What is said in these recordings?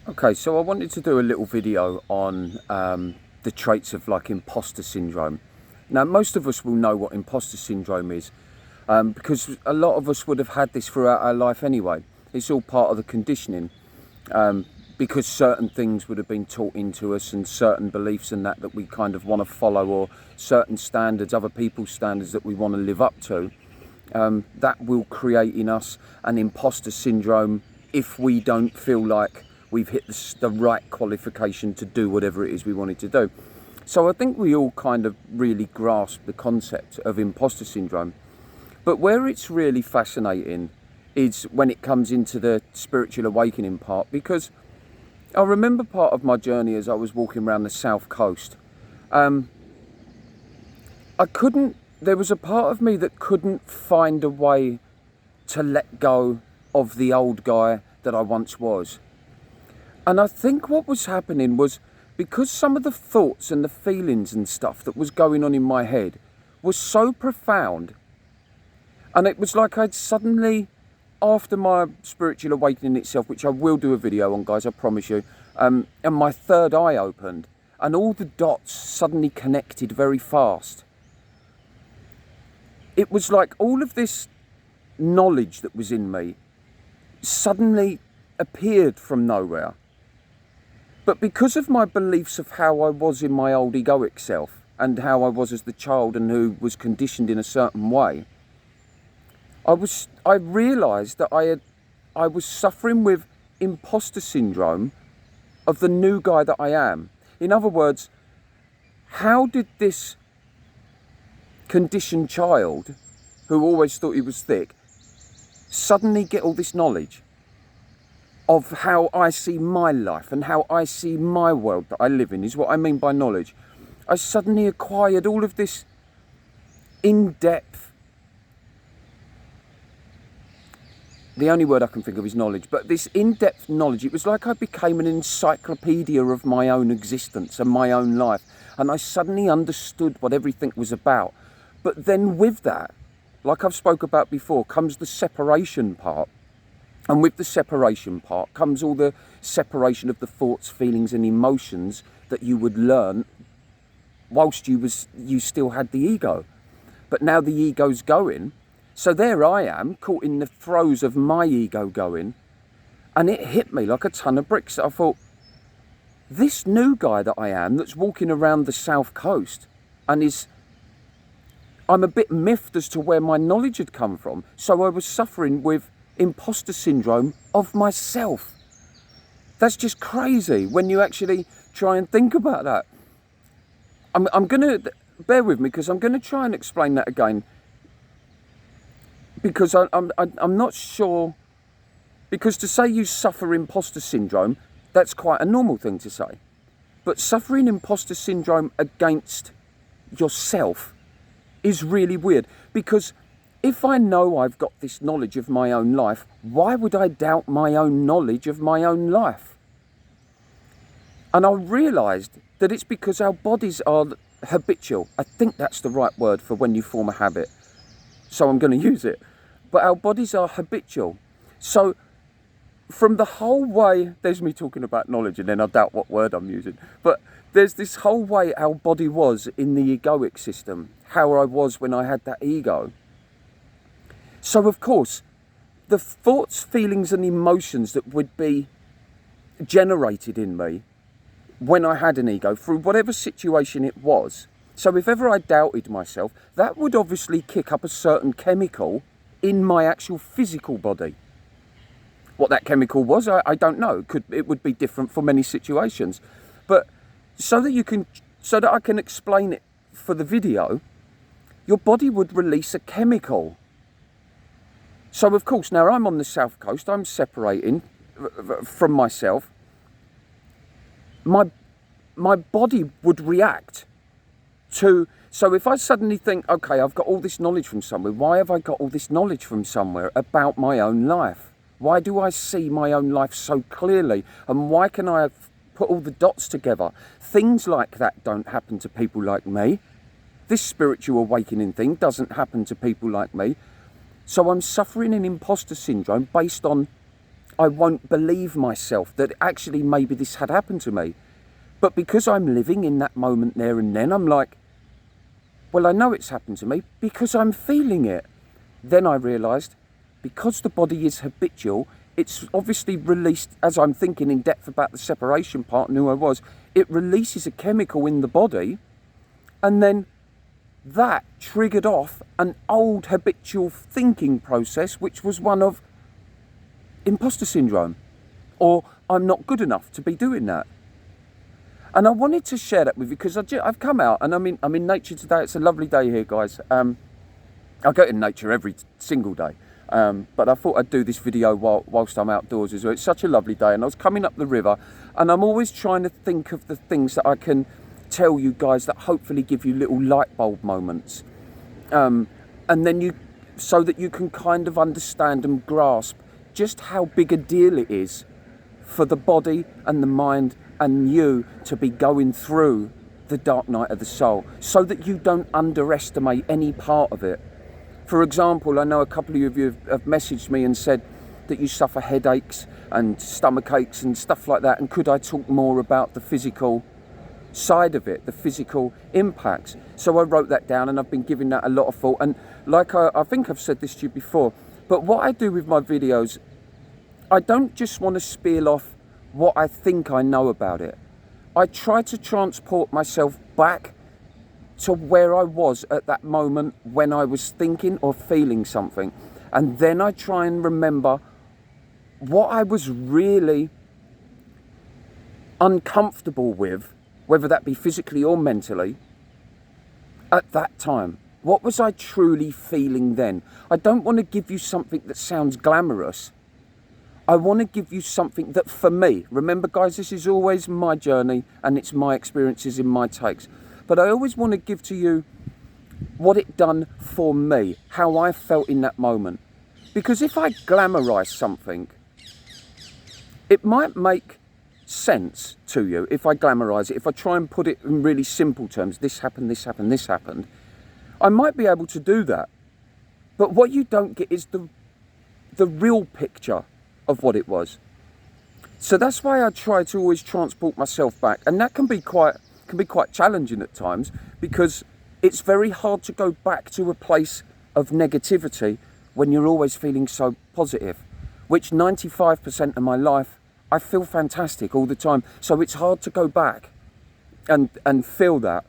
Okay, so I wanted to do a little video on the traits of like imposter syndrome. Now, most of us will know what imposter syndrome is because a lot of us would have had this throughout our life anyway. It's all part of the conditioning because certain things would have been taught into us and certain beliefs and that we kind of want to follow, or certain standards, other people's standards that we want to live up to. That will create in us an imposter syndrome if we don't feel like we've hit the right qualification to do whatever it is we wanted to do. So I think we all kind of really grasp the concept of imposter syndrome. But where it's really fascinating is when it comes into the spiritual awakening part, because I remember part of my journey as I was walking around the south coast. There was a part of me that couldn't find a way to let go of the old guy that I once was. And I think what was happening was because some of the thoughts and the feelings and stuff that was going on in my head was so profound. And it was like I'd suddenly, after my spiritual awakening itself, which I will do a video on, guys, I promise you, and my third eye opened and all the dots suddenly connected very fast. It was like all of this knowledge that was in me suddenly appeared from nowhere. But because of my beliefs of how I was in my old egoic self and how I was as the child and who was conditioned in a certain way, I realised that I was suffering with imposter syndrome of the new guy that I am. In other words, how did this conditioned child, who always thought he was thick, suddenly get all this knowledge of how I see my life and how I see my world that I live in, is what I mean by knowledge. I suddenly acquired all of this in-depth, the only word I can think of is knowledge, but this in-depth knowledge. It was like I became an encyclopedia of my own existence and my own life, and I suddenly understood what everything was about. But then with that, like I've spoke about before, comes the separation part. And with the separation part comes all the separation of the thoughts, feelings and emotions that you would learn whilst you still had the ego. But now the ego's going. So there I am, caught in the throes of my ego going. And it hit me like a ton of bricks. I thought, this new guy that I am that's walking around the south coast and I'm a bit miffed as to where my knowledge had come from. So I was suffering with imposter syndrome of myself. That's just crazy when you actually try and think about that. I'm gonna, bear with me, because I'm gonna try and explain that again, because I'm not sure, because to say you suffer imposter syndrome, that's quite a normal thing to say. But suffering imposter syndrome against yourself is really weird, because if I know I've got this knowledge of my own life, why would I doubt my own knowledge of my own life? And I realised that it's because our bodies are habitual. I think that's the right word for when you form a habit. So I'm going to use it. But our bodies are habitual. So from the whole way, there's me talking about knowledge and then I doubt what word I'm using. But there's this whole way our body was in the egoic system, how I was when I had that ego. So of course, the thoughts, feelings and emotions that would be generated in me when I had an ego through whatever situation it was. So if ever I doubted myself, that would obviously kick up a certain chemical in my actual physical body. What that chemical was, I don't know. It would be different for many situations. But so that I can explain it for the video, your body would release a chemical. So of course, now I'm on the south coast, I'm separating from myself. My body would react to, so if I suddenly think, okay, I've got all this knowledge from somewhere, why have I got all this knowledge from somewhere about my own life? Why do I see my own life so clearly? And why can I put all the dots together? Things like that don't happen to people like me. This spiritual awakening thing doesn't happen to people like me. So I'm suffering an imposter syndrome based on I won't believe myself that actually maybe this had happened to me. But because I'm living in that moment there and then, I'm like, well, I know it's happened to me because I'm feeling it. Then I realised, because the body is habitual, it's obviously released, as I'm thinking in depth about the separation part and who I was, it releases a chemical in the body, and then that triggered off an old habitual thinking process, which was one of imposter syndrome, or I'm not good enough to be doing that. And I wanted to share that with you because I've come out and I'm in nature today. It's a lovely day here, guys. I go in nature every single day, but I thought I'd do this video whilst I'm outdoors as well. It's such a lovely day, and I was coming up the river, and I'm always trying to think of the things that I can tell you guys that hopefully give you little light bulb moments, and then so that you can kind of understand and grasp just how big a deal it is for the body and the mind and you to be going through the dark night of the soul, so that you don't underestimate any part of it. For example, I know a couple of you have messaged me and said that you suffer headaches and stomach aches and stuff like that, and could I talk more about the physical side of it, the physical impacts? So I wrote that down, and I've been giving that a lot of thought. And like I think I've said this to you before, but what I do with my videos, I don't just want to spiel off what I think I know about it. I try to transport myself back to where I was at that moment when I was thinking or feeling something. And then I try and remember what I was really uncomfortable with, whether that be physically or mentally, at that time. What was I truly feeling then? I don't want to give you something that sounds glamorous. I want to give you something that, for me, remember guys, this is always my journey and it's my experiences and my takes, but I always want to give to you what it done for me, how I felt in that moment. Because if I glamorise something, it might make sense to you if I glamorise it. If I try and put it in really simple terms, this happened, this happened, this happened, I might be able to do that. But what you don't get is the real picture of what it was. So that's why I try to always transport myself back, and that can be quite challenging at times, because it's very hard to go back to a place of negativity when you're always feeling so positive, which 95% of my life I feel fantastic all the time. So it's hard to go back and feel that.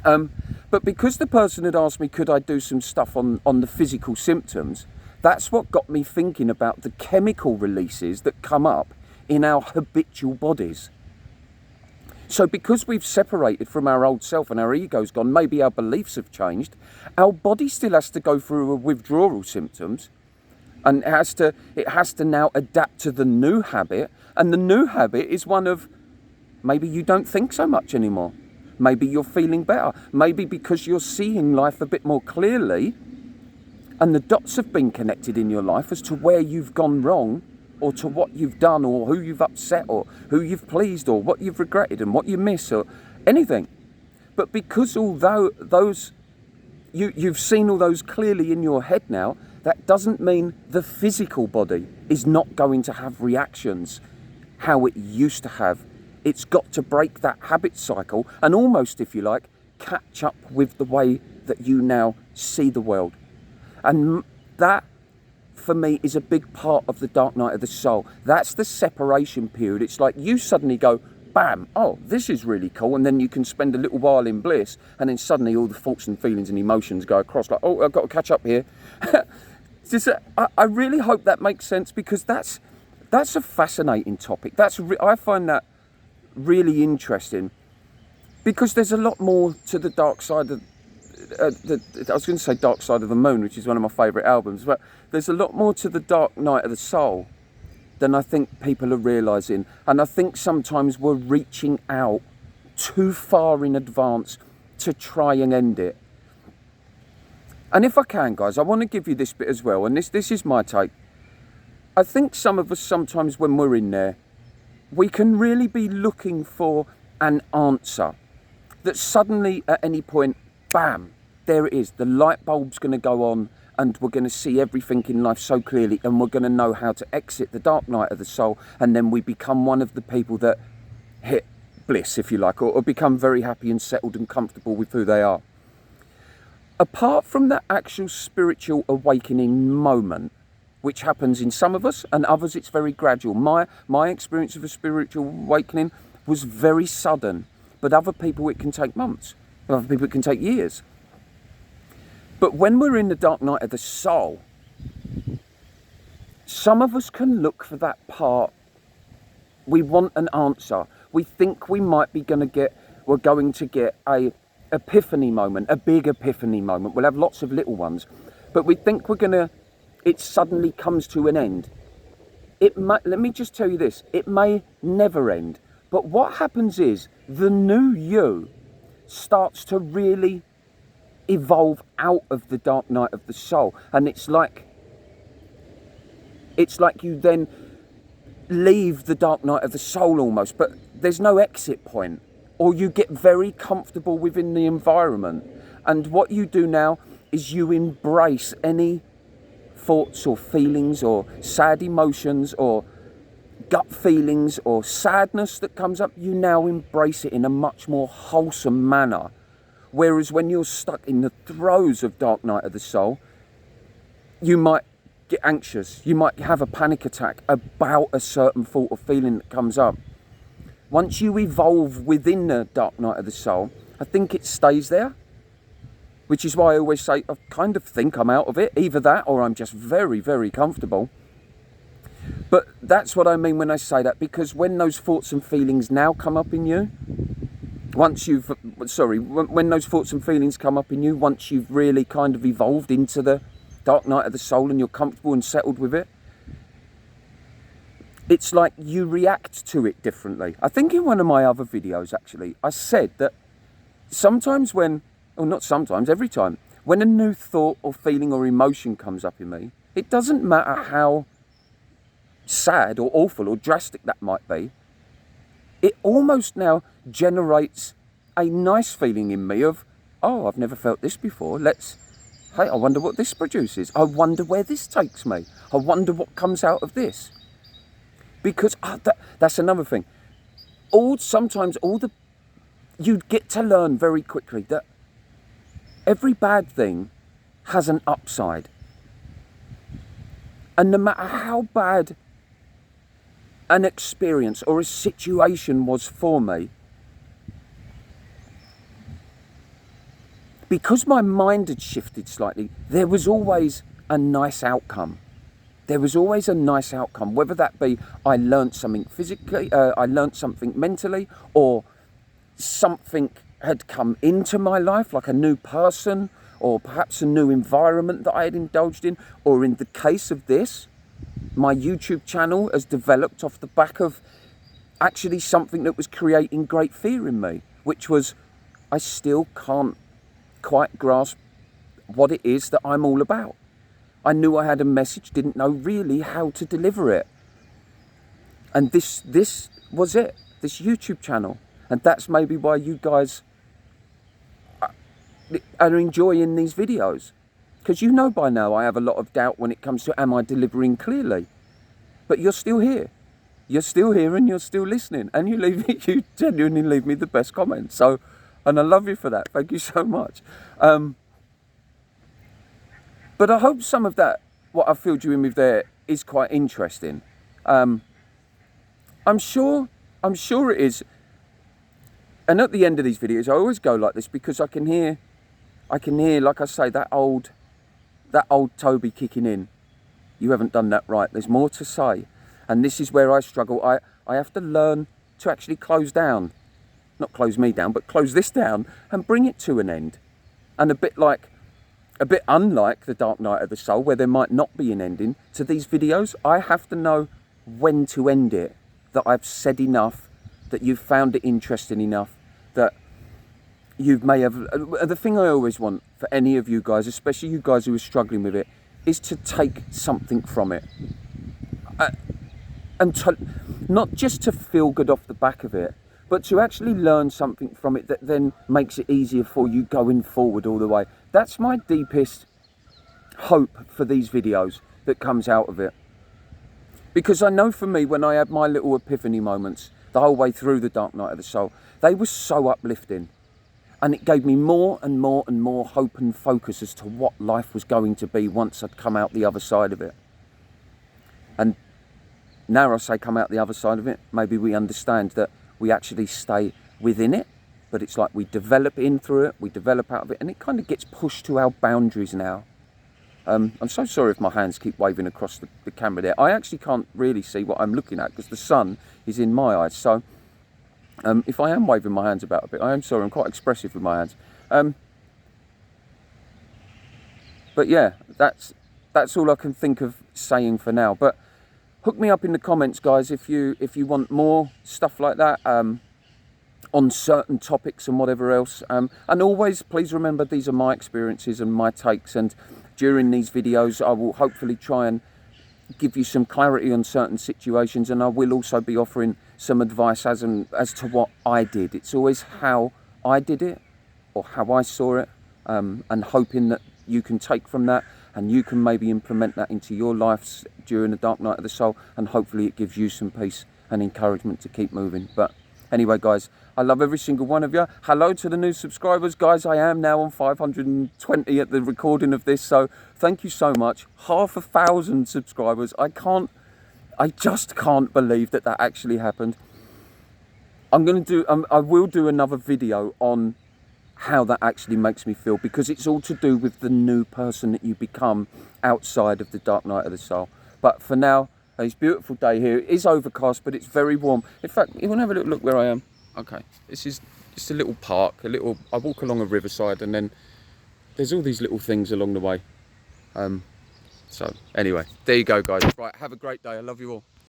But because the person had asked me could I do some stuff on the physical symptoms, that's what got me thinking about the chemical releases that come up in our habitual bodies. So because we've separated from our old self and our ego's gone, maybe our beliefs have changed, our body still has to go through a withdrawal symptoms, and it has to now adapt to the new habit. And the new habit is one of, maybe you don't think so much anymore. Maybe you're feeling better. Maybe because you're seeing life a bit more clearly, and the dots have been connected in your life as to where you've gone wrong, or to what you've done, or who you've upset, or who you've pleased, or what you've regretted, and what you miss, or anything. But because although you've seen all those clearly in your head now, that doesn't mean the physical body is not going to have reactions how it used to have. It's got to break that habit cycle and almost, if you like, catch up with the way that you now see the world. And that, for me, is a big part of the dark night of the soul. That's the separation period. It's like you suddenly go, bam, oh, this is really cool. And then you can spend a little while in bliss. And then suddenly all the thoughts and feelings and emotions go across like, oh, I've got to catch up here. I really hope that makes sense, because that's a fascinating topic. I find that really interesting, because there's a lot more to the dark side of I was going to say Dark Side of the Moon, which is one of my favourite albums, but there's a lot more to the dark night of the soul than I think people are realising. And I think sometimes we're reaching out too far in advance to try and end it. And if I can, guys, I want to give you this bit as well, and this is my take. I think some of us sometimes when we're in there, we can really be looking for an answer that suddenly at any point, bam, there it is. The light bulb's going to go on and we're going to see everything in life so clearly, and we're going to know how to exit the dark night of the soul, and then we become one of the people that hit bliss, if you like, or become very happy and settled and comfortable with who they are. Apart from that actual spiritual awakening moment, which happens in some of us, and others it's very gradual. My experience of a spiritual awakening was very sudden, but other people it can take months, other people it can take years. But when we're in the dark night of the soul, some of us can look for that part. We want an answer. We think we might be we're going to get a epiphany moment, a big epiphany moment. We'll have lots of little ones, but we think it suddenly comes to an end. Let me just tell you this, it may never end, but what happens is the new you starts to really evolve out of the dark night of the soul, and it's like you then leave the dark night of the soul almost, but there's no exit point, or you get very comfortable within the environment, and what you do now is you embrace any thoughts or feelings or sad emotions or gut feelings or sadness that comes up. You now embrace it in a much more wholesome manner. Whereas when you're stuck in the throes of dark night of the soul, you might get anxious, you might have a panic attack about a certain thought or feeling that comes up. Once you evolve within the dark night of the soul, I think it stays there, which is why I always say I kind of think I'm out of it, either that or I'm just very, very comfortable. But that's what I mean when I say that, because when those thoughts and feelings now come up in you, when those thoughts and feelings come up in you, once you've really kind of evolved into the dark night of the soul and you're comfortable and settled with it, it's like you react to it differently. I think in one of my other videos, actually, I said that every time, when a new thought or feeling or emotion comes up in me, it doesn't matter how sad or awful or drastic that might be, it almost now generates a nice feeling in me of, oh, I've never felt this before. I wonder what this produces. I wonder where this takes me. I wonder what comes out of this. Because that's another thing. You get to learn very quickly that every bad thing has an upside. And no matter how bad an experience or a situation was for me, because my mind had shifted slightly, there was always a nice outcome. There was always a nice outcome, whether that be I learnt something physically, I learnt something mentally, or something had come into my life, like a new person, or perhaps a new environment that I had indulged in, or in the case of this, my YouTube channel has developed off the back of actually something that was creating great fear in me, which was I still can't quite grasp what it is that I'm all about. I knew I had a message, didn't know really how to deliver it. And this was it, this YouTube channel. And that's maybe why you guys are enjoying these videos. Because you know by now I have a lot of doubt when it comes to am I delivering clearly? But you're still here. You're still here and you're still listening. And you genuinely leave me the best comments. So, and I love you for that. Thank you so much. But I hope some of that, what I've filled you in with there, is quite interesting. I'm sure it is. And at the end of these videos, I always go like this because I can hear, like I say, that old Toby kicking in. You haven't done that right. There's more to say. And this is where I struggle. I have to learn to actually close down. Not close me down, but close this down and bring it to an end. And a bit unlike the Dark Night of the Soul, where there might not be an ending to these videos, I have to know when to end it. That I've said enough, that you've found it interesting enough, that you may have... The thing I always want for any of you guys, especially you guys who are struggling with it, is to take something from it. Not just to feel good off the back of it, but to actually learn something from it that then makes it easier for you going forward all the way. That's my deepest hope for these videos that comes out of it. Because I know for me, when I had my little epiphany moments the whole way through the Dark Night of the Soul, they were so uplifting. And it gave me more and more and more hope and focus as to what life was going to be once I'd come out the other side of it. And now I say come out the other side of it, maybe we understand that we actually stay within it, but it's like we develop in through it, we develop out of it, and it kind of gets pushed to our boundaries now. I'm so sorry if my hands keep waving across the camera there. I actually can't really see what I'm looking at because the sun is in my eyes. So if I am waving my hands about a bit, I am sorry, I'm quite expressive with my hands. But yeah, that's all I can think of saying for now. But hook me up in the comments, guys, if you want more stuff like that on certain topics and whatever else. And always, please remember, these are my experiences and my takes. And during these videos, I will hopefully try and give you some clarity on certain situations, and I will also be offering some advice as to what I did. It's always how I did it or how I saw it, and hoping that you can take from that and you can maybe implement that into your lives during the Dark Night of the Soul, and hopefully it gives you some peace and encouragement to keep moving. But anyway, guys, I love every single one of you. Hello to the new subscribers, guys. I am now on 520 at the recording of this, so thank you so much. 500,000 subscribers. I just can't believe that actually happened. I will do another video on how that actually makes me feel, because it's all to do with the new person that you become outside of the Dark Night of the Soul. But for now, it's a beautiful day here. It is overcast, but it's very warm. In fact, you want to have a little look where I am? Okay, this is just a little park, I walk along a riverside, and then there's all these little things along the way. So anyway, there you go, guys. Right, have a great day. I love you all.